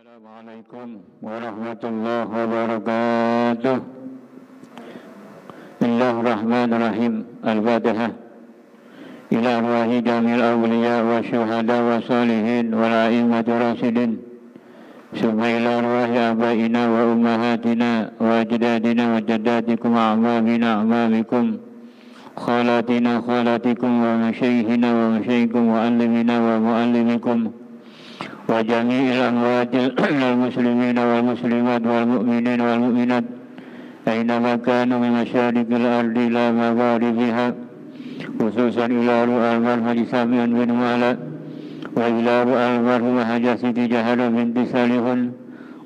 Assalamualaikum warahmatullahi wabarakatuh. Bismillahirrahmanirrahim. Al-Fatihah. Ila arwahi jamil awliya wa syuhada wa salihin wa la'immati rasidin. Summa ila arwahi abaina wa ummahatina wa ajdadina wa jaddatikum wa a'mamina a'mamikum. Khalatina khalatikum wa masyaykhina wa masyaykhkum wa allimina wa muallimikum. Wa jami'il amwatil muslimina wal muslimat wal mu'minin wal mu'minat aynama kanu min masyariqil ardi ila magharibiha khususan ila ru'al marhaji Sami'an bin Mu'ala wa ila ru'al marhum Haji Siti Jahadah binti Salihun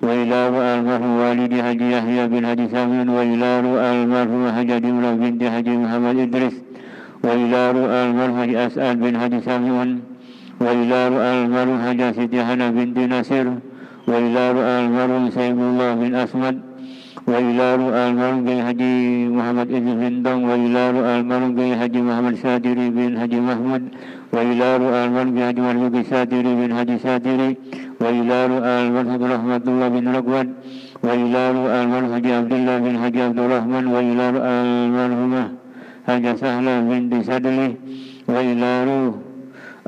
wa ila ru'al marhum walidi Haji Yahya bin Haji Sami'an wa ila ru'al marhum Haji Dimrah binti Haji Muhammad Idris wa ila ru'al marhum Haji As'ad bin Haji Sami'un wa ila ru'al marhum Haji Siti Hana binti Nasir wa ila ru'al marhum Sayyidullah bin Asmad wa ila ru'al marhum Haji Muhammad Idris bin Dong wa ila ru'al marhum Haji Muhammad Sadiri bin Haji Mahmud wa ila ru'al marhum Haji Marzuki Sadiri bin Haji Sadiri wa ila ru'al marhum Rahmatullah bin Raqwan wa ila ru'al marhum Haji Abdullah bin Haji Abdurrahman wa ila ru'al marhum Haji Sahla binti Sadli wa ila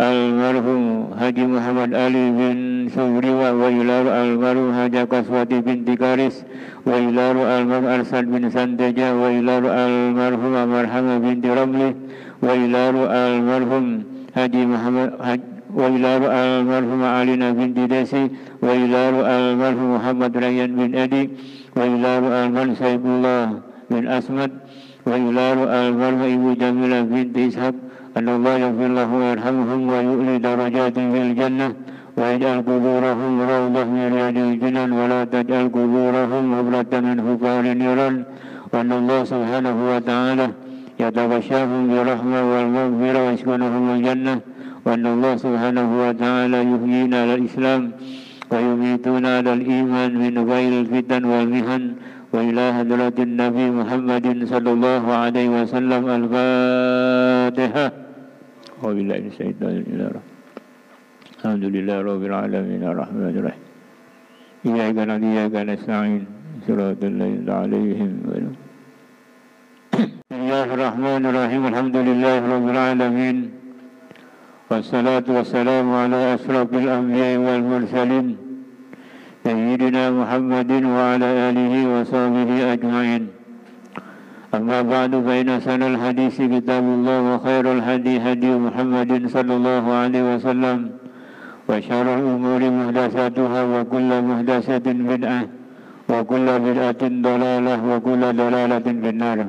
almarhum Haji Muhammad Ali bin Subriwa wa ila almarhum Haji Kaswati binti Karis wa ila almarhum Arsad bin Santeja wa ila almarhum Marhamah binti Ramli wa ila almarhum Haji Muhammad wa ila almarhum Alina binti Desi wa ila almarhum Muhammad Rayyan bin Edi wa ila almarhum Saifullah bin Asmad wa ila almarhum Ibu Jamilah binti Ishaq. Allah yaghfir lahu wa yarhamhum wa yu'li darajatin fil jannah wa yaj'al quburahum rawdah min riyadil jinan wa la taj'al quburahum mabratan min hufarin niran wa Allah subhanahu wa ta'ala yatabashshahum bi rahmah wal maghfirah wa yaskunuhum al jannah wa Allah subhanahu wa ta'ala yuhyina al islam wa yumituna al iman min ghairil fitan wal mihan wa ila hadratin Nabi Muhammadin sallallahu alaihi wasallam. Al-Fatihah. Wa billahi minasyaitonir rajim. Alhamdulillahi rabbil alamin arrahmanir rahim. Iyyaka na'budu wa iyyaka nasta'in. Shiratal ladzina alaihim ghairil Bismillahirrahmanirrahim. Alhamdulillahi rabbil alamin. Wassalatu wassalamu ala asrafil anbiya'i wal mursalin. Sayyidina Muhammadin wa ala alihi wa sahbihi ajma'in. Amma ba'du fa inna sanal hadisi kitabullah wa khairul hadi hadi Muhammadin sallallahu alaihi wasallam wa syarrul umuri muhdatsatuha wa kullu muhdatsatin bid'ah wa kullu bid'atin dalalah wa kullu dalalatin finnar.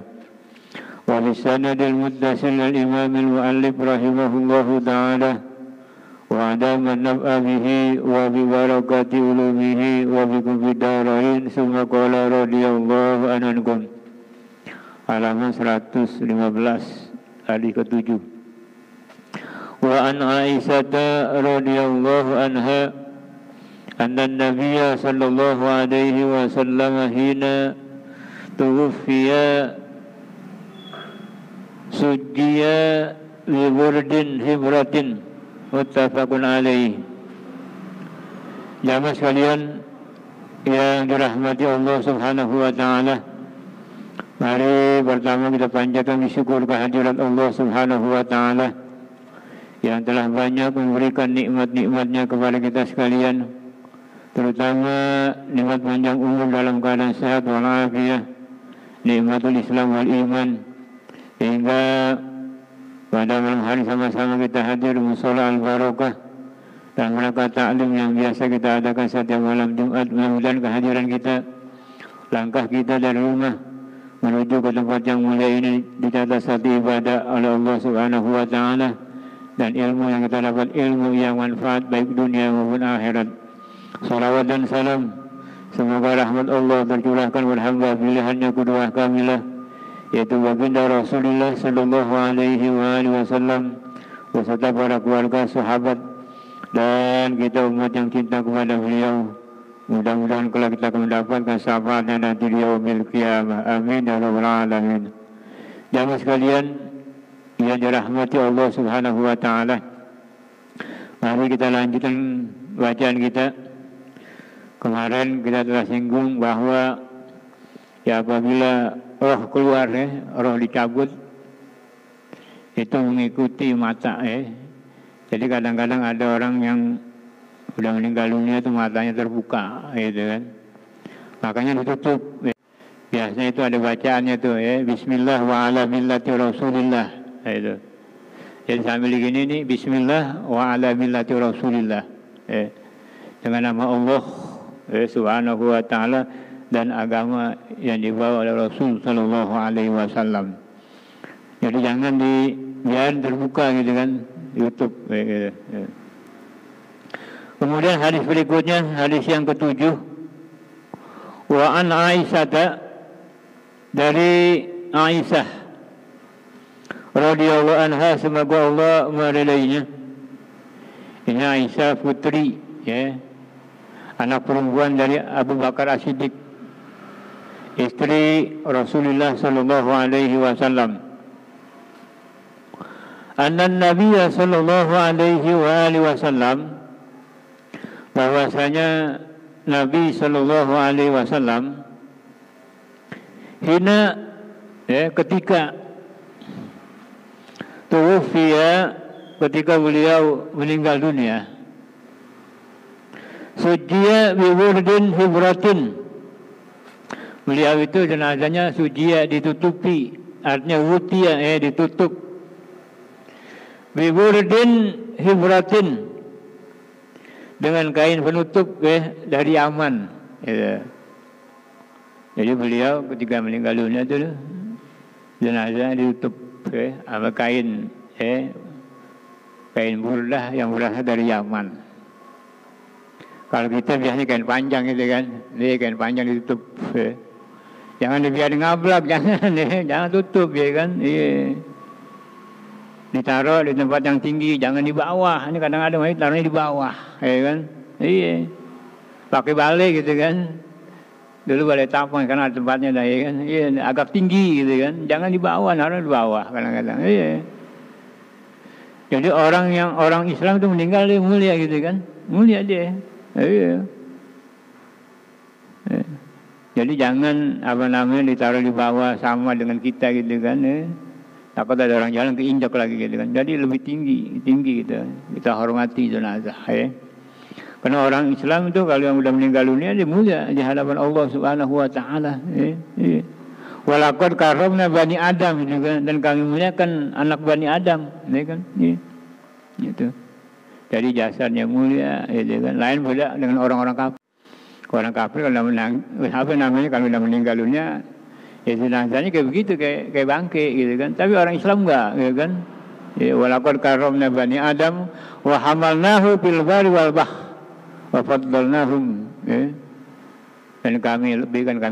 Wa bisanadil muttasil al imam al muallif rahimahullahu ta'ala wa adama naf'a bihi wa bi barakati ulumihi wa bi kubi darain summa qala radiyallahu ankum. Halaman 115 hadis ke-7. Wa an Aisyah radhiyallahu anha anna an-nabiy sallallahu alaihi wasallam hina tuwfiya sujjiya bi burdin hibratin muttafaqun alaihi. Jamaah sekalian yang dirahmati Allah Subhanahu wa taala, mari pertama kita panjatkan syukur kehadirat Allah Subhanahu wa taala yang telah banyak memberikan nikmat-nikmatnya kepada kita sekalian, terutama nikmat panjang umur dalam keadaan sehat walafiat, nikmatul Islam wal iman, sehingga pada malam hari sama-sama kita hadir di mushola al-barakah dan rangka ta'lim yang biasa kita adakan setiap malam Jumat. Mudah-mudahan kehadiran kita, langkah kita dari rumah menuju ke tempat yang mulia ini dicatat satu ibadah oleh Allah Subhanahu wa ta'ala, dan ilmu yang kita dapat ilmu yang manfaat baik dunia maupun akhirat. Salawat dan salam semoga rahmat Allah tercurahkan kepada hamba pilihannya kedua kamilah, yaitu baginda Rasulullah sallallahu alaihi wasallam beserta para keluarga, sahabat, dan kita umat yang cinta kepada beliau. Mudah-mudahan kelak kita akan mendapatkan syafaatnya nanti di yaumil qiyamah. Amin ya rabbal alamin. Jamaah sekalian yang dirahmati Allah Subhanahu wa taala, mari kita lanjutkan bacaan kita Kemarin kita telah singgung bahwa ya apabila roh keluar roh dicabut itu mengikuti mata Jadi kadang-kadang ada orang yang sudah meninggal dunia itu matanya terbuka gitu kan. Makanya ditutup. Biasanya itu ada bacaannya tuh Bismillah wa ala millati Rasulillah itu. Jadi sambil gini nih Bismillah wa ala millati Rasulillah. Dengan nama Allah Subhanahu wa taala dan agama yang dibawa oleh Rasul sallallahu alaihi wasallam. Jadi jangan dibiarin terbuka gitu kan, YouTube gitu. Kemudian hadis berikutnya, hadis yang ke-7. Wa an Aisyah, dari Aisyah radhiyallahu anha, semoga Allah meridainya. Ini Aisyah putri anak perempuan dari Abu Bakar As-Siddiq, istri Rasulullah sallallahu alaihi wasallam. Anna Nabiya sallallahu alaihi wa alihi wasallam, bahwasanya Nabi sallallahu alaihi wasallam hina ketika tuwfiya, ketika beliau meninggal dunia, sujiya bi wurdin hibratin, beliau itu jenazahnya sujiya ditutupi, artinya wutiya ditutup, bi wurdin hibratin, dengan kain penutup dari Yaman. Jadi beliau ketika meninggal dunia itu jenazah ditutup sama kain kain burdah yang berasal dari Yaman. Kalau kita biasanya kain panjang gitu kan, ini kain panjang ditutup. Jangan dibiarin ngablak, jangan tutup ya kan. Ditaruh di tempat yang tinggi, jangan di bawah. Ini kadang-kadang taruhnya di bawah, ya kan? Iya. Pakai balai gitu kan. Dulu balai tapang karena ada tempatnya dah, ya kan? Iya, agak tinggi gitu kan. Jangan di bawah, naruh di bawah kadang-kadang. Iya. Jadi orang Islam itu meninggal dia mulia gitu kan. Mulia dia. Iya. Jadi jangan ditaruh di bawah sama dengan kita gitu kan. Takut ada orang jalan keinjak lagi gitu kan. Jadi lebih tinggi kita hormati jenazah Karena orang Islam itu kalau yang sudah meninggal dunia dia mulia di hadapan Allah Subhanahu wa taala. Walaqad karramna bani Adam gitu kan, dan kami muliakan anak bani Adam, ya kan? Gitu. Jadi jasanya mulia, gitu kan. Lain beda dengan orang-orang kafir. Orang kafir kalau sudah meninggal dunia, jenazahnya kayak begitu, kayak bangke gitu kan. Tapi orang Islam enggak, gitu kan. Walaqad karramna bani Adam wa hamalnahu fil barri wal bahr wa faddalnahum. Dan kami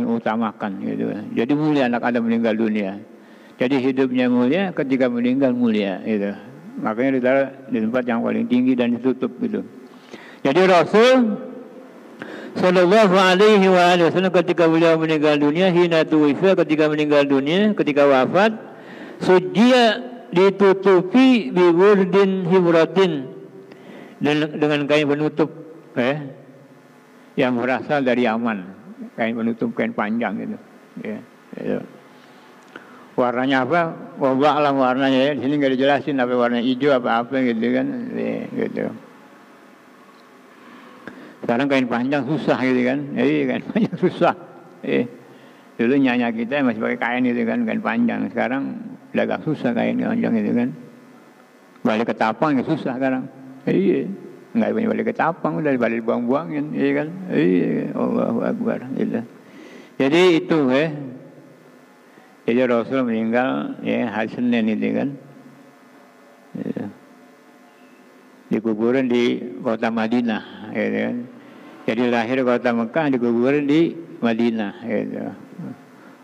utamakan gitu. Jadi mulia anak Adam meninggal dunia. Jadi hidupnya mulia, ketika meninggal mulia gitu. Makanya ditaruh di tempat yang paling tinggi dan ditutup gitu. Jadi Rasul sallallahu alaihi wasallam ketika beliau meninggal dunia, hina tuwifa, ketika meninggal dunia, ketika wafat, sujiya ditutupi bi wurdin hibratin, dengan kain penutup yang berasal dari Yaman. Kain penutup, kain panjang gitu. Gitu. Warnanya apa? Wallahu a'lam warnanya Di sini nggak dijelasin apa warna hijau apa gitu kan. Gitu. Sekarang kain panjang susah gitu kan. Kain panjang susah. Dulu nyanya kita masih pakai kain gitu kan, kain panjang. Sekarang udah agak susah kain panjang gitu kan. Balik ke tapang ya susah sekarang. Nggak punya balik ke tapang, udah balik buang-buangin, kan? Allahu Akbar. Jadi itu, Jadi Rasul meninggal, hari Senin itu kan. Dikuburin di kota Madinah, kan? Jadi lahir kota Mekah, dikuburin di Madinah, gitu.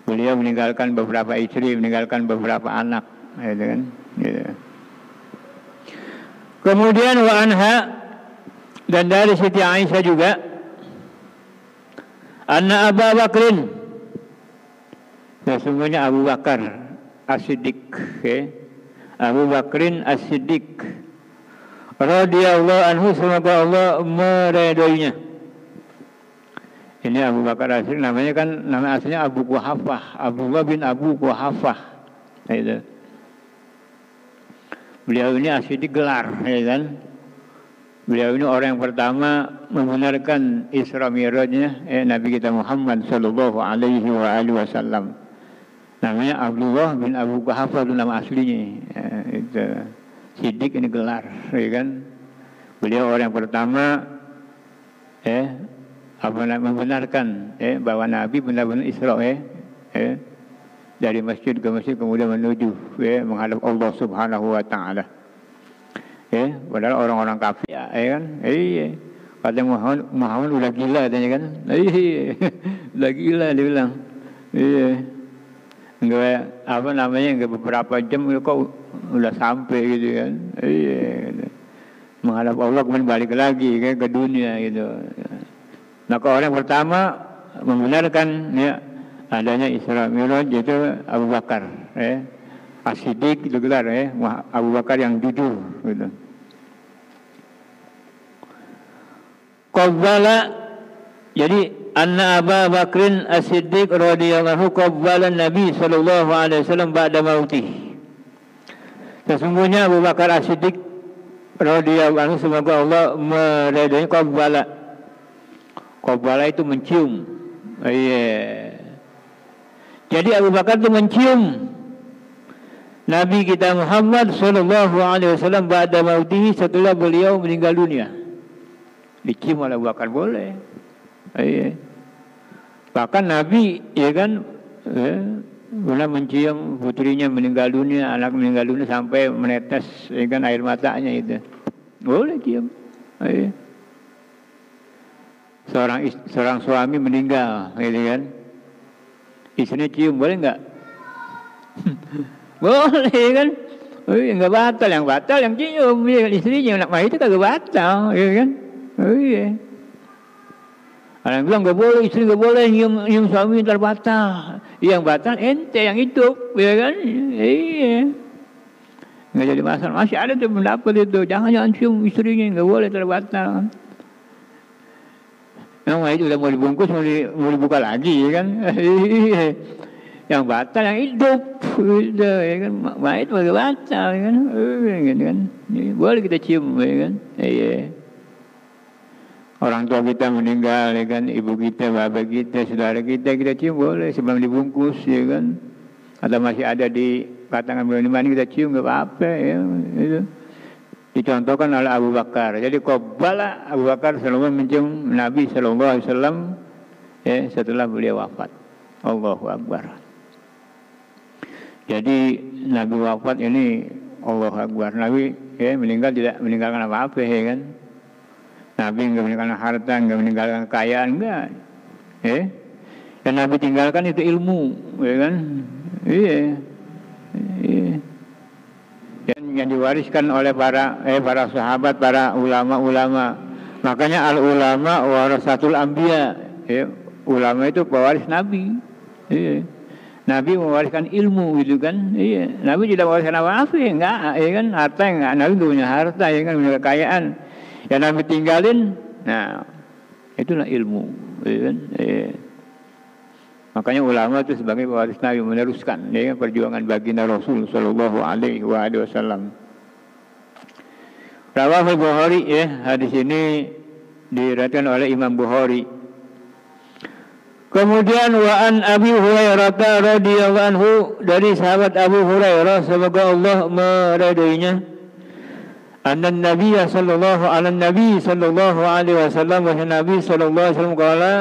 Beliau meninggalkan beberapa istri, meninggalkan beberapa anak, kan? Gitu. Kemudian wa anha, dan dari Siti Aisyah juga, anna Abu Bakrin, sesungguhnya Abu Bakar As-Siddiq, Abu Bakrin As-Siddiq radhiyallahu anhu, semoga Allah meridainya. Ini Abu Bakar As-Siddiq, namanya kan nama aslinya Abu Quhafah, Abdullah bin Abu Quhafah. Gitu. Beliau ini As-Siddiq gelar, ya kan? Beliau ini orang yang pertama membenarkan Isra Mi'rajnya Nabi kita Muhammad sallallahu alaihi wasallam. Namanya Abdullah bin Abu Quhafah, itu nama aslinya. Itu Siddiq ini gelar, ya kan? Beliau orang yang pertama membenarkan bahwa Nabi benar-benar Isra dari masjid ke masjid kemudian menuju menghadap Allah Subhanahu wa taala. Padahal orang-orang kafir kan. Kata Muhammad udah gila katanya kan. Udah gila dia bilang. Enggak beberapa jam kok udah sampai gitu kan. Menghadap Allah kemudian balik lagi ke dunia gitu. Maka orang pertama membenarkan adanya Isra Mi'raj itu Abu Bakar, As-Siddiq itu gelar, Abu Bakar yang jujur, gitu. Qabbala, jadi anna Abu Bakrin As-Siddiq radhiyallahu qabbala Nabi sallallahu alaihi wasallam ba'da mautih. Sesungguhnya Abu Bakar As-Siddiq radhiyallahu anhu, semoga Allah meridai, qabbala. Qabbala itu mencium. Jadi Abu Bakar itu mencium Nabi kita Muhammad sallallahu alaihi wasallam ba'da mautihi, setelah beliau meninggal dunia. Dicium oleh Abu Bakar boleh. Bahkan Nabi pernah mencium putrinya meninggal dunia, anak meninggal dunia sampai menetes air matanya itu. Boleh cium. Seorang suami meninggal, gitu kan? Istrinya cium, boleh nggak? Boleh kan? Nggak batal, yang cium istrinya, anak itu kagak batal, gitu kan? Orang bilang nggak boleh, istri nggak boleh nyium suami, ntar batal. Yang batal ente yang hidup, ya kan? Nggak jadi masalah. Masih ada tuh pendapat itu, jangan cium istrinya, nggak boleh, ntar batal. Yang itu udah mau dibungkus, mau dibuka lagi, ya kan? Yang batal yang hidup, gitu, ya kan? Mayit mau batal, ya kan? Gitu kan? Boleh kita cium, ya kan? Orang tua kita meninggal, ya kan? Ibu kita, bapak kita, saudara kita cium boleh sebelum dibungkus, ya kan? Atau masih ada di katangan belum dimandi, kita cium nggak apa-apa, ya. Gitu. Dicontohkan oleh Abu Bakar. Jadi qabbala Abu Bakar selalu mencium Nabi sallallahu alaihi wasallam setelah beliau wafat. Allahu Akbar. Jadi Nabi wafat ini Allahu Akbar. Nabi meninggal tidak meninggalkan apa-apa, ya kan? Nabi enggak meninggalkan harta, enggak meninggalkan kekayaan, enggak. Yang Nabi tinggalkan itu ilmu, ya kan? Yang diwariskan oleh para sahabat, para ulama-ulama. Makanya al-ulama warasatul anbiya. Ulama itu pewaris Nabi. Nabi mewariskan ilmu, gitu kan? Nabi tidak mewariskan apa-apa, enggak, ya kan? Harta enggak, Nabi enggak punya harta, ya kan? Punya kekayaan. Yang Nabi tinggalin, nah itulah ilmu, ya kan? Makanya ulama itu sebagai pewaris Nabi, meneruskan perjuangan baginda Rasul sallallahu alaihi wasallam. Rawahul Bukhari, hadis ini diriwayatkan oleh Imam Bukhari. Kemudian wa an Abi Hurairah radhiyallahu anhu, dari sahabat Abu Hurairah semoga Allah meridainya, anna Nabi sallallahu alaihi wasallam, wa Nabi sallallahu alaihi wasallam qala,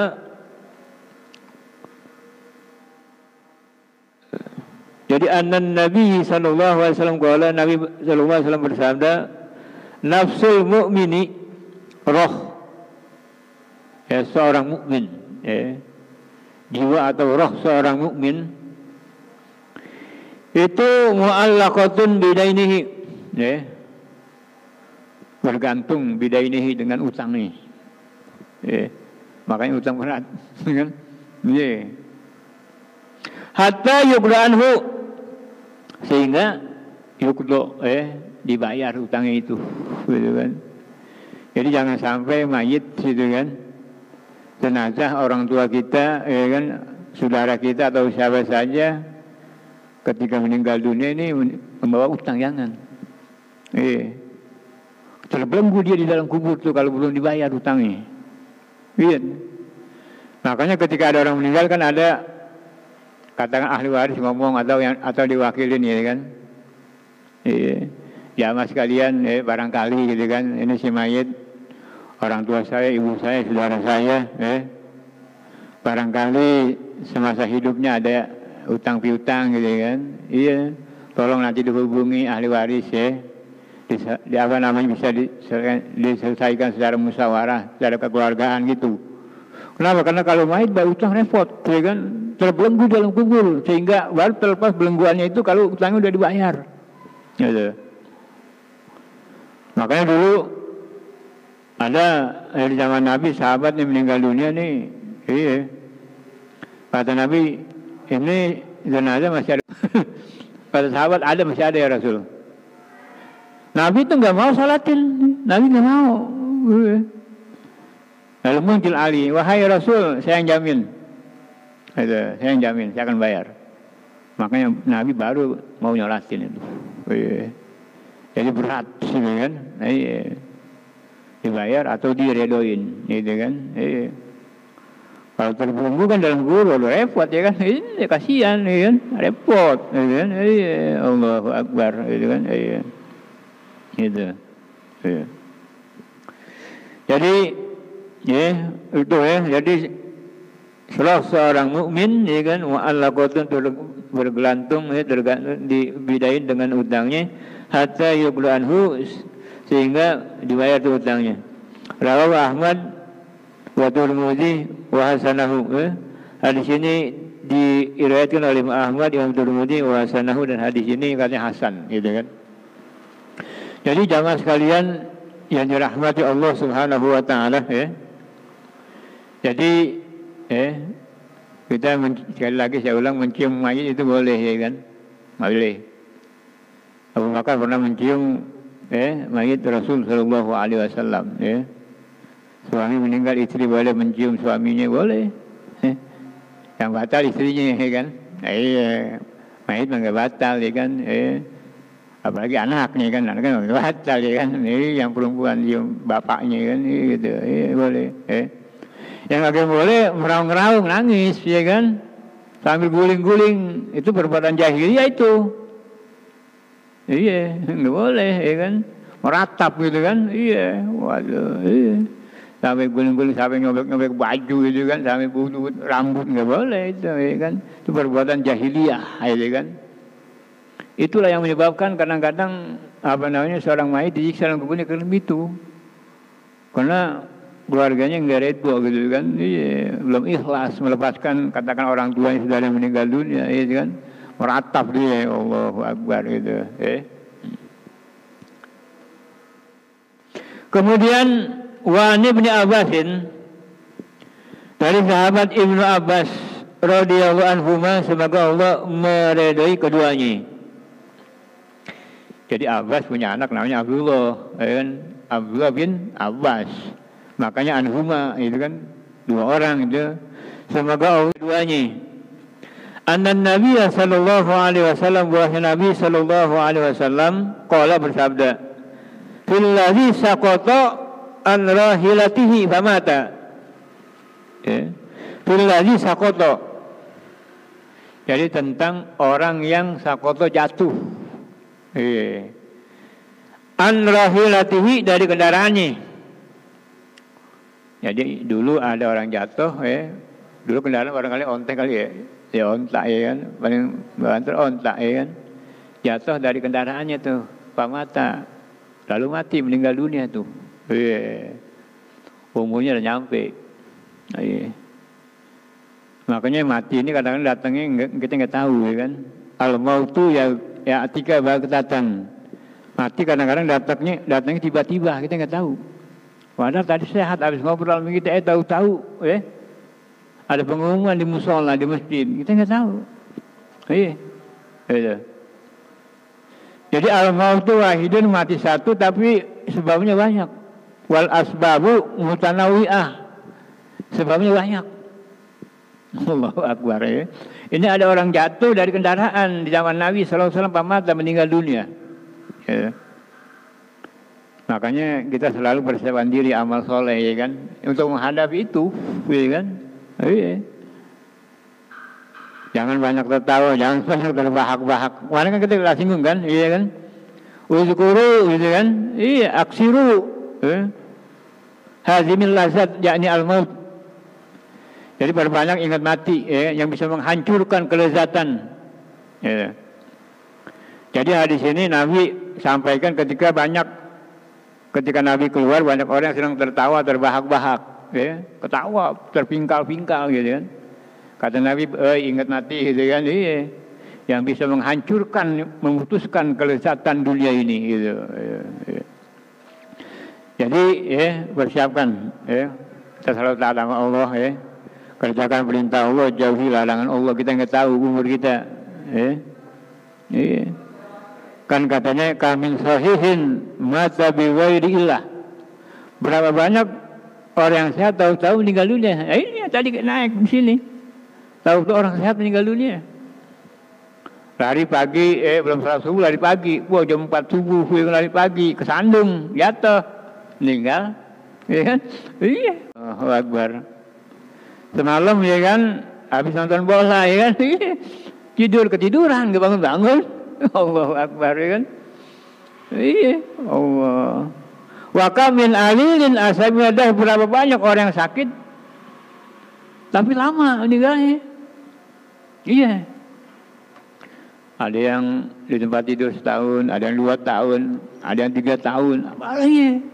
jadi anna Nabi sallallahu alaihi wasallam qala, Nabi sallallahu alaihi wasallam bersabda, nafsul mu'mini, roh seorang mukmin, jiwa atau roh seorang mukmin itu mu'allaqatun bidainihi, bergantung bidainihi dengan utangnya, makanya utang berat, kan? Hatta yuqda'anhu, sehingga yukdo dibayar utangnya itu, gitu kan? Jadi jangan sampai mayit, gitu kan, jenazah orang tua kita, ya kan, saudara kita atau siapa saja ketika meninggal dunia ini membawa utang, jangan. Terbelenggu dia di dalam kubur tuh kalau belum dibayar utangnya. Iya. Makanya ketika ada orang meninggal kan ada, katakan ahli waris ngomong atau diwakilin, ya kan. Jamaah sekalian, barangkali gitu kan, ini si mayit orang tua saya, ibu saya, saudara saya, barangkali semasa hidupnya ada utang piutang gitu kan. Iya, tolong nanti dihubungi ahli waris, ya. Bisa diselesaikan secara musyawarah, secara kekeluargaan gitu. Kenapa? Karena kalau mayit utang repot, ya kan, terbelenggu dalam kubur, sehingga baru terlepas belengguannya itu kalau utangnya udah dibayar. Gitu. Makanya dulu ada di zaman Nabi sahabat yang meninggal dunia nih, kata Nabi, ini jenazah masih ada. Kata sahabat, ada, masih ada ya Rasul. Nabi itu nggak mau salatin, Nabi nggak mau. Lalu muncul Ali, wahai Rasul, saya yang jamin, saya yang jamin, saya akan bayar. Makanya Nabi baru mau nyolatin itu. Jadi berat, kan? Dibayar atau diredoin, gitu kan? Kalau terbelenggu kan dalam kubur, repot, ya kan? Ini kasihan, ya kan? Repot, ya kan? Allahu Akbar, gitu kan? Gitu. Jadi, itu jadi seorang mukmin, ya kan? Mu'allaqatun bergelantung, dibidain dengan utangnya, hatta yuqlu anhu, sehingga dibayar itu utangnya. Rawahu Ahmad wa Tirmidzi wa hasanahu. Hadis ini diriwayatkan oleh Ahmad, Imam Tirmidzi wa hasanahu, dan hadis ini katanya hasan, gitu kan. Jadi jamaah sekalian yang dirahmati Allah Subhanahu wa taala, ya. Jadi kita sekali lagi saya ulang, mencium mayit itu boleh, ya kan? Boleh. Abu Bakar pernah mencium mayit Rasul sallallahu alaihi wasallam, ya. Suami meninggal, istri boleh mencium suaminya, boleh. Yang batal istrinya, ya kan? Mayit enggak batal, ya kan? Apalagi anaknya kan, anaknya enggak batal, ya kan? Yang perempuan cium bapaknya, kan? Gitu, boleh. Yang agak boleh meraung-raung, nangis, ya kan? Sambil guling-guling, itu perbuatan jahiliyah itu. Iya, nggak boleh, ya kan? Meratap gitu kan? Iya, waduh, sampai guling-guling, sampai nyobek-nyobek baju gitu kan? Sampai butuh rambut, nggak boleh itu, ya kan? Itu perbuatan jahiliyah, ya kan? Itulah yang menyebabkan kadang-kadang seorang mayit disiksa dalam kuburnya karena itu, karena keluarganya nggak redho gitu kan? Iya, belum ikhlas melepaskan, katakan orang tua yang sudah meninggal dunia, ya kan? Meratap dia, Allahu Akbar, gitu. Kemudian wa Ibnu Abbasin, dari sahabat Ibnu Abbas radhiyallahu anhuma, semoga Allah meridai keduanya. Jadi Abbas punya anak namanya Abdullah, kan? Abdullah bin Abbas. Makanya anhuma, itu kan dua orang itu. Semoga Allah keduanya. Anna Nabi sallallahu alaihi wasallam, bahwa Nabi sallallahu alaihi wasallam qala, bersabda, fil ladzi saqata an rahilatihi famata. Fil ladzi saqata. Jadi tentang orang yang saqata, jatuh. An rahilatihi, dari kendaraannya. Jadi dulu ada orang jatuh, dulu kendaraan barangkali ontek kali, ya ontak, ya kan, paling banter ontak, ya kan, jatuh dari kendaraannya tuh, pamata, lalu mati, meninggal dunia tuh, umurnya udah nyampe, makanya mati ini kadang-kadang datangnya kita nggak tahu, ya kan, al mautu ya atika baghtatan, mati kadang-kadang datangnya tiba-tiba, kita nggak tahu, padahal tadi sehat, habis ngobrol sama kita, tahu-tahu, ada pengumuman di musola, di masjid, kita nggak tahu. Jadi al-mautu wahidun, mati satu, tapi sebabnya banyak. Wal asbabu mutanawi'ah, Sebabnya banyak. Allahu Akbar ya. Ini ada orang jatuh dari kendaraan di zaman Nabi SAW, pamata meninggal dunia. Ya. Makanya kita selalu persiapan diri amal soleh ya kan, untuk menghadapi itu, ya kan. Iya. Jangan banyak tertawa, jangan banyak terbahak-bahak. Kemarin kan kita telah singgung kan, iya kan. Uzkuru gitu kan. Iya, aksiru. Hazimil lazat yakni al-maut. Jadi perbanyak ingat mati ya, yang bisa menghancurkan kelezatan. Ya. Jadi hadis ini Nabi sampaikan ketika Nabi keluar, banyak orang yang sedang tertawa, terbahak-bahak, ya, ketawa, terpingkal-pingkal gitu kan. Kata Nabi, ingat mati gitu kan, iya, yang bisa menghancurkan, memutuskan kelezatan dunia ini gitu. Ya. Jadi ya, persiapkan ya, kita selalu taat sama Allah ya. Kerjakan perintah Allah, jauhi larangan Allah. Kita nggak tahu umur kita. Kan katanya kamin sahihin mata biwairi illah. Berapa banyak orang yang sehat tahu-tahu meninggal dunia. Ini tadi naik di sini. Tahu-tahu orang sehat meninggal dunia. Lari pagi, belum salat subuh lari pagi. Wah, jam 4 subuh lari pagi, kesandung, jatuh, meninggal. Iya kan? Iya. Allahu Akbar. Semalam ya kan, habis nonton bola ya kan, ketiduran, gak bangun-bangun. Allahu Akbar ya kan. Iya, Allah. Wa kam min alilin asabidah, berapa banyak orang yang sakit tapi lama meninggalnya. Iya. Ada yang di tempat tidur setahun, ada yang 2 tahun, ada yang 3 tahun, apalagi.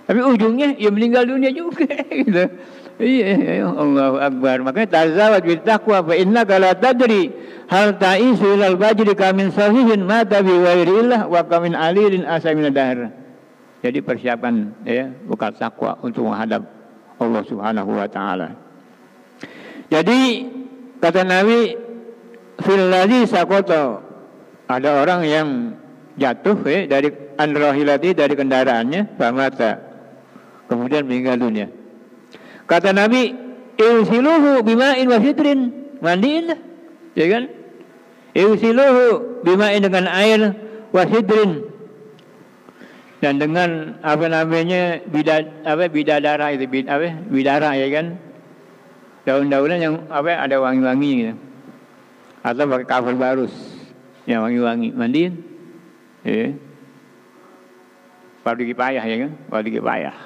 Tapi ujungnya ya meninggal dunia juga gitu. Iya, Allahu Akbar. Makanya tazawwaj bil taqwa fa innaka la tadri hal ta'isu ilal bajri kamin sahihin mata bi ghairillah wa kamin alilin asamin dahr. Jadi persiapan ya, bekal takwa untuk menghadap Allah Subhanahu wa taala. Jadi kata Nabi fil ladzi saqata, ada orang yang jatuh ya, dari anrahilati, dari kendaraannya, famata, kemudian meninggal dunia. Kata Nabi, "Ilsiluhu bima'in wa sidrin." Mandiin lah, ya kan? "Ilsiluhu bima'in," dengan air, wa sidrin, dan dengan apa namanya, bidadara itu, bidara ya kan? Daun-daunan yang ada wangi-wangi gitu. Atau pakai cover barus yang wangi-wangi, mandiin. Ya. Fardu kifayah ya kan? Fardu kifayah.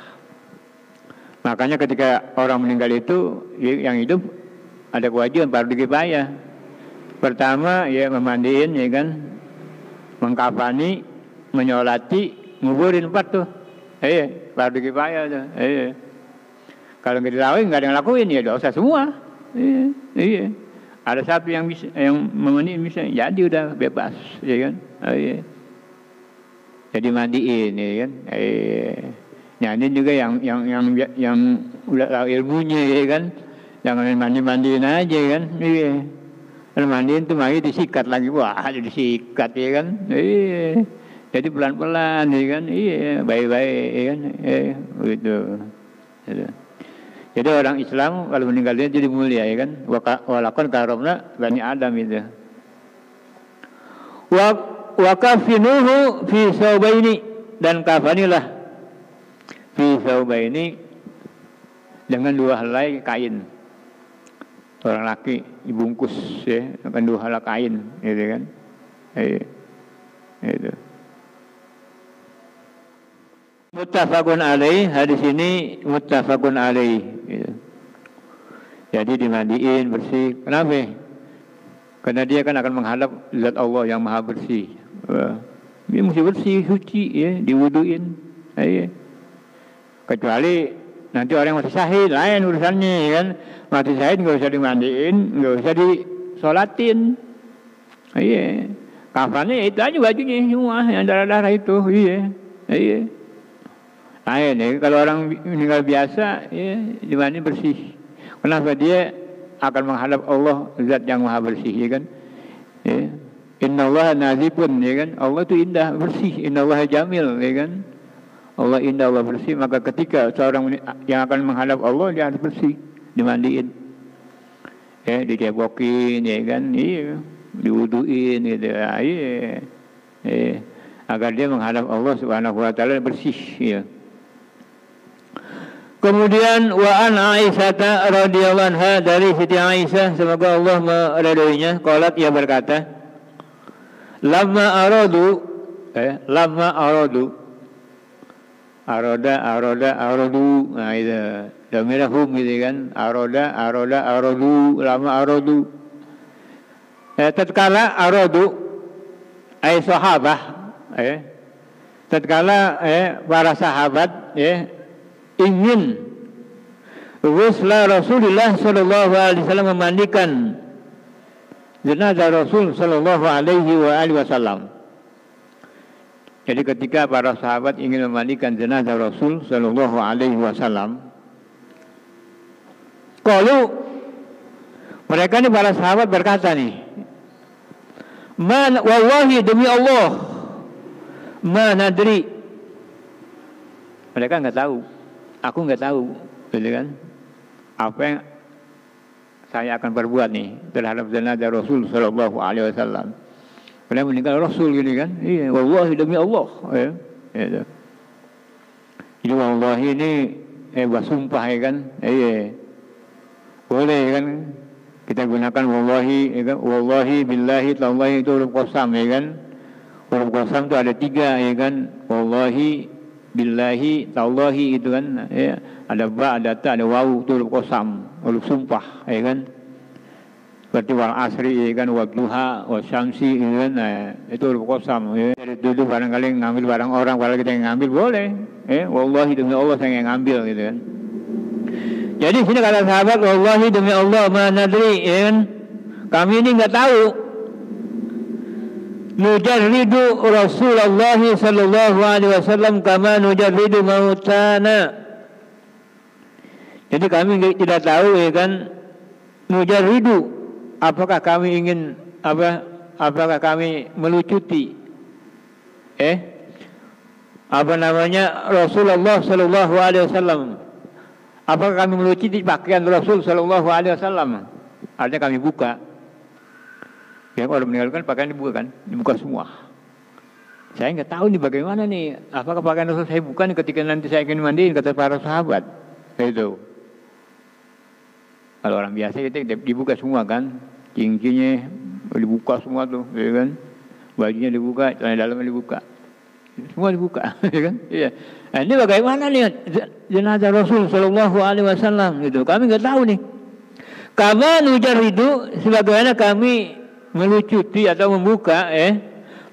Makanya ketika orang meninggal itu, yang hidup ada kewajiban fardu kifayah. Pertama ya memandiin ya kan, mengkafani, menyolati, nguburin 4 tuh. Fardu kifayah tuh. Kalau nggak dilakuin, nggak ada yang lakuin ya dosa semua. Ada satu yang bisa, yang memandiin bisa, jadi udah bebas, ya kan? Jadi mandiin, ya kan? Nyanyi juga yang udah tahu ilmunya ya kan, jangan mandiin aja kan. Kalau mandiin tuh mandi disikat lagi, wah disikat ya kan. Jadi pelan-pelan ya kan, baik-baik ya kan, begitu. Jadi orang Islam kalau meninggal dunia jadi mulia ya kan. Walakon karomna Bani Adam itu. Wa kafinuhu fi saubaini, dan kafanilah fi saubaini dengan 2 helai kain. Orang laki dibungkus ya dengan 2 helai kain, gitu kan. Itu. Muttafaqun alaih, hadis ini muttafaqun alaih. Gitu. Jadi dimandiin bersih. Kenapa? Karena dia kan akan menghadap zat Allah yang maha bersih. Dia mesti bersih, suci ya, diwuduin. Kecuali nanti orang yang mati syahid, lain urusannya kan. Mati syahid nggak usah dimandiin, nggak usah disolatin. Kafannya itu aja bajunya semua, yang darah-darah itu. Lain ya, kalau orang meninggal biasa ya dimandiin bersih. Kenapa? Dia akan menghadap Allah zat yang maha bersih ya kan. Innallaha nazifun ya kan. Allah itu indah, bersih. Innallaha jamil ya kan. Allah indah, Allah bersih. Maka ketika seorang yang akan menghadap Allah, dia harus bersih. dimandiin, dicebokin, ya kan, iya, diwuduin gitu, iya, agar dia menghadap Allah Subhanahu Wa Taala bersih, ya. Kemudian wa an Aisyah radhiyallahu anha, dari Siti Aisyah semoga Allah meridhoinya, qalat, ia berkata, lamma aradu aradu, nah itu damirahum gitu kan, aradu, lama aradu, tatkala aradu ay sahabah, tatkala para sahabat ingin ghusla Rasulullah sallallahu alaihi wasallam, memandikan jenazah Rasul sallallahu alaihi wasallam. Jadi ketika para sahabat ingin memandikan jenazah Rasul sallallahu alaihi wasallam, qalu, mereka ni para sahabat berkata nih, wallahi, demi Allah, ma nadri, mereka enggak tahu, aku enggak tahu, gitu kan, apa yang saya akan berbuat nih terhadap jenazah Rasul sallallahu alaihi wasallam. Karena meninggal Rasul gini kan, iya, wallahi, demi Allah, ya. Jadi wallahi ini bersumpah, ya kan, iya, boleh kan kita gunakan wallahi, ya kan, wallahi billahi tallahi, itu huruf qasam, ya kan. Huruf qasam itu ada 3, ya kan, wallahi billahi tallahi, itu kan, ya. Ada ba, ada ta, ada wawu, itu huruf qasam, huruf sumpah, ya kan. Seperti wal asri, ya kan, wa duha, wa syamsi, ya kan, itu huruf qasam, ya. Dari dulu barangkali ngambil barang orang, kalau kita yang ngambil boleh, wallahi demi Allah saya yang ngambil, gitu kan. Jadi sini kata sahabat, wallahi demi Allah ma nadri, ya kan, kami ini enggak tahu, nujarridu Rasulullah sallallahu alaihi wasallam kama nujarridu mautana. Jadi kami tidak tahu, ya kan, nujarridu, apakah kami ingin apakah kami melucuti Rasulullah sallallahu alaihi wasallam, apakah kami melucuti pakaian Rasul sallallahu alaihi wasallam, artinya kami buka. Ya, kalau meninggalkan pakaian dibuka semua. Saya nggak tahu nih bagaimana nih, apakah pakaian Rasul saya buka nih ketika nanti saya ingin mandiin, kata para sahabat. Itu. Kalau orang biasa itu dibuka semua kan, cincinnya dibuka semua tuh, ya kan, bajunya dibuka, celana dalamnya dibuka, semua dibuka, ya kan. Iya. Nah, ini bagaimana nih jenazah Rasul sallallahu alaihi wasallam gitu? Kami nggak tahu nih. Kama nujarridu, sebagaimana kami melucuti atau membuka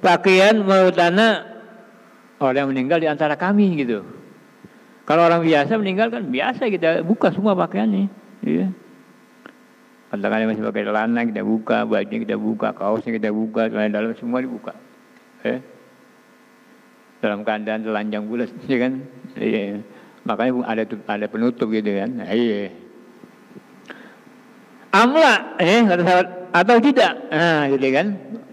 pakaian mautana, orang yang meninggal di antara kami gitu. Kalau orang biasa meninggal kan biasa kita buka semua pakaiannya, iya. Katakanlah masih pakai celana kita buka, bajunya kita buka, kaosnya kita buka, celana dalam semua dibuka, dalam keadaan telanjang bulas, ya kan, iya. Makanya ada penutup gitu kan, iya. Amla, kata sahabat, atau tidak, nah gitu kan.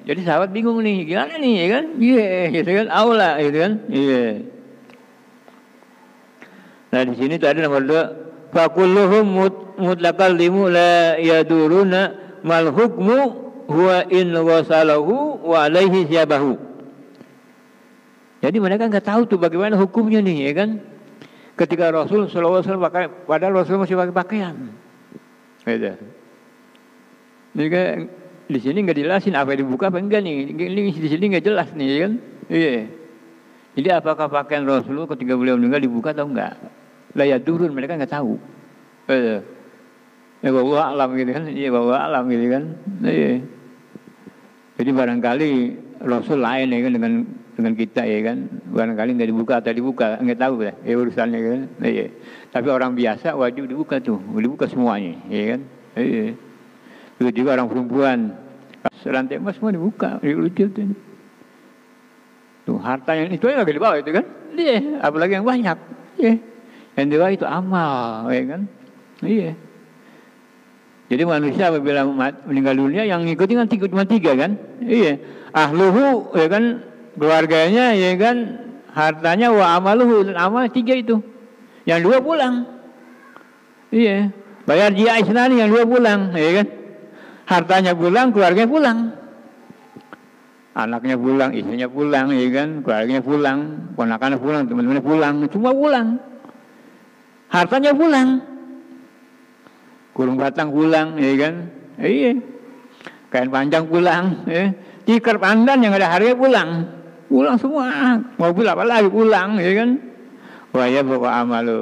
Jadi sahabat bingung nih, gimana nih, ya kan, iya, gitu kan, aula, gitu kan, iya. Nah di sini tuh ada nomor 2. Fakulluhum mutlakallimu la yaduruna mal hukmu huwa in wasalahu wa alaihi syabahu. Jadi mereka enggak tahu tuh bagaimana hukumnya nih, ya kan. Ketika Rasul sallallahu alaihi wasallam padahal Rasul masih pakai pakaian. Gitu. Jadi di sini enggak dijelasin apa yang dibuka apa enggak nih. Ini di sini enggak jelas nih, ya kan. Iya. Jadi apakah pakaian Rasul ketika beliau meninggal dibuka atau enggak? Layak turun, mereka nggak tahu. Ya wallahu alam gitu kan, iya wallahu alam gitu kan. Iya. Jadi barangkali Rasul lain ya kan dengan kita, ya kan. Barangkali nggak dibuka atau dibuka, nggak tahu ya urusannya kan. Iya. Tapi orang biasa wajib dibuka tuh, dibuka semuanya, ya kan. Iya. Begitu juga orang perempuan, serantai emas semua dibuka, dilucut tuh. Tuh harta yang itu lagi di bawah itu kan. Iya. Apalagi yang banyak. Iya. Yang kedua itu amal, ya kan? Iya. Jadi manusia apabila meninggal dunia yang ngikutin kan cuma 3 kan? Iya. Ahluhu, ya kan? Keluarganya, ya kan? Hartanya, wa amaluhu, dan amal 3 itu. Yang 2 pulang. Iya. Bayar jia isnani yang 2 pulang, ya kan? Hartanya pulang, keluarganya pulang. Anaknya pulang, istrinya pulang, ya kan? Keluarganya pulang, ponakannya pulang, teman-temannya pulang, semua pulang. Hartanya pulang. Kurung batang pulang, ya kan? Iya. Kain panjang pulang, ya. Tikar pandan yang ada harga pulang. Pulang semua. Mobil apa lagi pulang, ya kan? Wah ya pokok amal lo.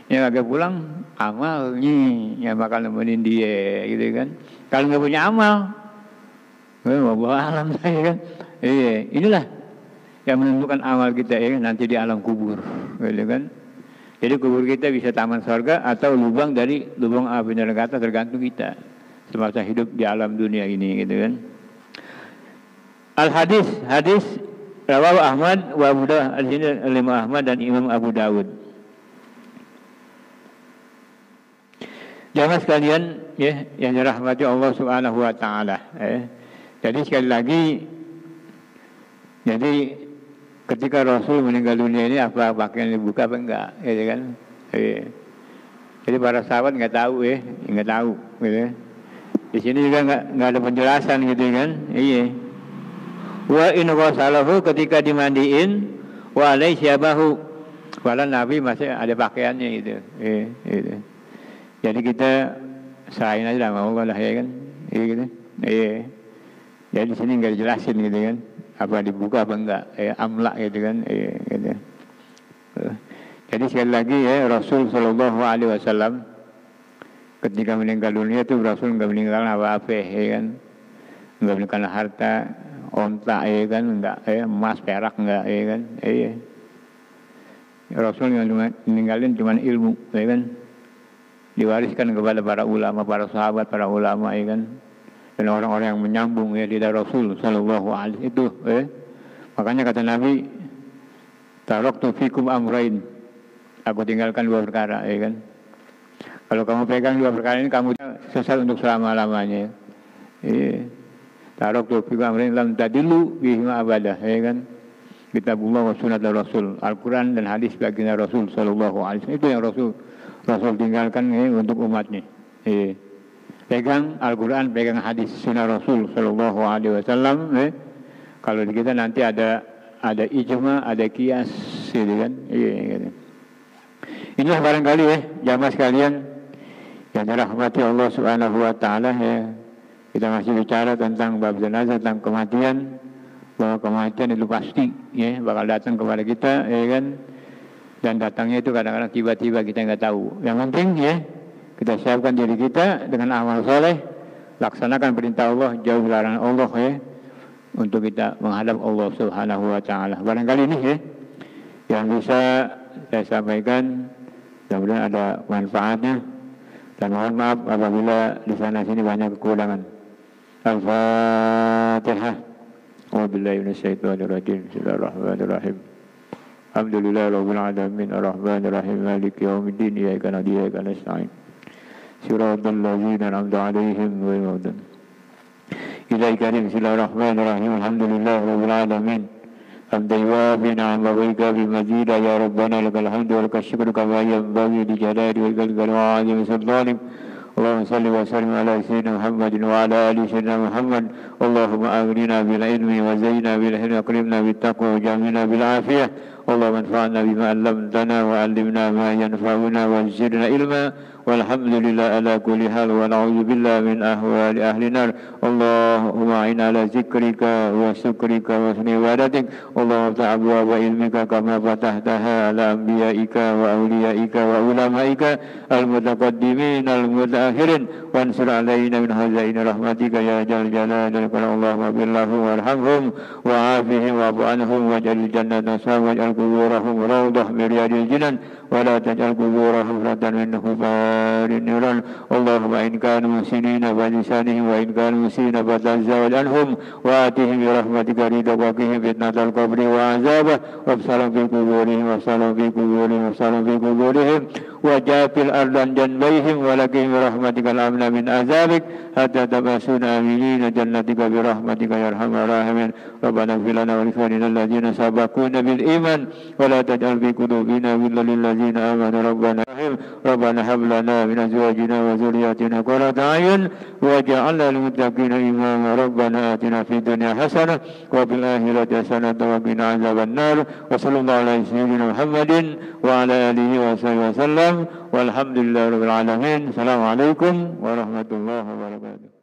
Yang agak pulang amalnya yang bakal nemenin dia, gitu kan? Kalau nggak punya amal, mau bawa alam saya kan? Iya, inilah yang menentukan amal kita ya nanti di alam kubur, gitu kan? Jadi kubur kita bisa taman surga atau lubang dari lubang api neraka, tergantung kita semasa hidup di alam dunia ini, gitu kan? Al hadis rawahu Ahmad wa Abu Dawud, al sini Imam Ahmad dan Imam Abu Dawud. Jamaah sekalian ya yang dirahmati Allah Subhanahu wa taala, Jadi sekali lagi, jadi ketika Rasul meninggal dunia ini apa pakaian dibuka apa enggak, gitu kan? Jadi para sahabat nggak tahu nggak tahu, gitu. Di sini juga nggak ada penjelasan, gitu kan? Iya. Wa in ghasalahu, ketika dimandiin, wa alai syabahu, wala Nabi masih ada pakaiannya, gitu. Gitu. Jadi kita serahin aja lah, mau lah ya kan, gitu. Iya. Jadi di sini nggak dijelasin, gitu kan, apa dibuka apa enggak, amla, gitu kan, gitu. Jadi sekali lagi Rasul Shallallahu Alaihi Wasallam ketika meninggal dunia itu Rasul nggak meninggalkan apa-apa, kan, nggak meninggalkan harta, onta, kan, enggak, emas, perak, enggak, kan, Rasul yang meninggalin cuma ilmu, kan. Diwariskan kepada para ulama, para sahabat, para ulama, kan, dan orang-orang yang menyambung di Rasul Sallallahu Alaihi itu. Makanya kata Nabi, taraktu fikum amrain, aku tinggalkan 2 perkara, kan. Kalau kamu pegang 2 perkara ini, kamu sesat untuk selama-lamanya. Taraktu fikum amrain lam tadillu bihima abadah, kan. Kitabullah wa sunnah Rasul, Al-Quran dan hadis baginda Rasul Sallallahu Alaihi Wasallam. Itu yang Rasul tinggalkan untuk umatnya. Pegang Al-Quran, pegang hadis sunnah Rasul Sallallahu Alaihi Wasallam. Kalau di kita nanti ada ijma, ada kias, gitu kan. Gitu. Inilah barangkali jamaah sekalian yang dirahmati Allah Subhanahu Wa Taala. Kita masih bicara tentang bab jenazah, tentang kematian, bahwa kematian itu pasti bakal datang kepada kita, kan. Dan datangnya itu kadang-kadang tiba-tiba, kita nggak tahu. Yang penting kita siapkan diri kita dengan amal soleh, laksanakan perintah Allah, jauh larangan Allah, untuk kita menghadap Allah Subhanahu Wa Taala. Barangkali ini yang bisa saya sampaikan, mudah-mudahan ada manfaatnya, dan mohon maaf apabila di sana sini banyak kekurangan. Al-Fatihah. Wabillahi minasyaitonir rajim. Bismillahirrahmanirrahim. Alhamdulillah rabbil alamin arrahmanir rahim maliki yaumiddin iyyaka na'budu wa iyyaka nasta'in siratal ladzina an'amta 'alaihim ghairil maghdubi 'alaihim. Bismillahirrahmanirrahim. Alhamdulillah rabbil alamin hamdan yuwafi ni'amahu wa yukafi mazidah. Ya rabbana lakal hamdu wa lakal syukru kama yanbaghi li jalali wajhika wa 'azimi sultanik. Allahumma salli wa sallim ala sayyidina Muhammadin wa ala ali sayyidina Muhammad. Allahumma aghnina bil ilmi wa zayyina bil hilmi wa akrimna bit taqwa wa jamilna bil afiyah. Allahumma anfa'na bima 'allamtana wa 'allimna ma yanfa'una wa zidna ilma. Walhamdulillah ala kulli hal wa na'udzu billahi min ahwali ahli nar. Allahumma a'inna ala zikrika wa syukrika wa husni ibadatik. Allahumma ta'abwa wa ilmika kama fatahtaha ala anbiya'ika wa awliya'ika wa ulama'ika al-mutaqaddimin al-mutaakhirin wansur alaina min hazaini rahmatika ya jal jalal wal ikram. Allahumma billahu warhamhum wa afihim wa afu anhum waj'al jannata waj'al quburahum rawdah min riyadil jinan wa la taj'al quburahum ratan min hubarin niran. Allahumma in kanu muhsinina fa lisanihim wa in kanu musina fa tazawwaj anhum wa atihim bi rahmatika ridha wa qihim fitnatal qabri wa azabah wa salam fi quburihim wa salam fi quburihim wa salam fi quburihim وجافل أرضا جنبيهم ولكن برحمتك الأمن من عذابك حتى تبعثون آمنين جنتك برحمتك يا أرحم الراحمين ربنا اغفر لنا ولإخواننا الذين سبقونا بالإيمان ولا تجعل في قلوبنا غلا للذين آمنوا ربنا هب لنا من أزواجنا وذرياتنا قرة أعين واجعلنا للمتقين إماما ربنا آتنا في الدنيا حسنة وفي الآخرة حسنة وقنا عذاب النار وصلى الله على سيدنا محمد وعلى آله وصحبه وسلم والحمد لله رب العالمين. السلام عليكم warahmatullahi wabarakatuh.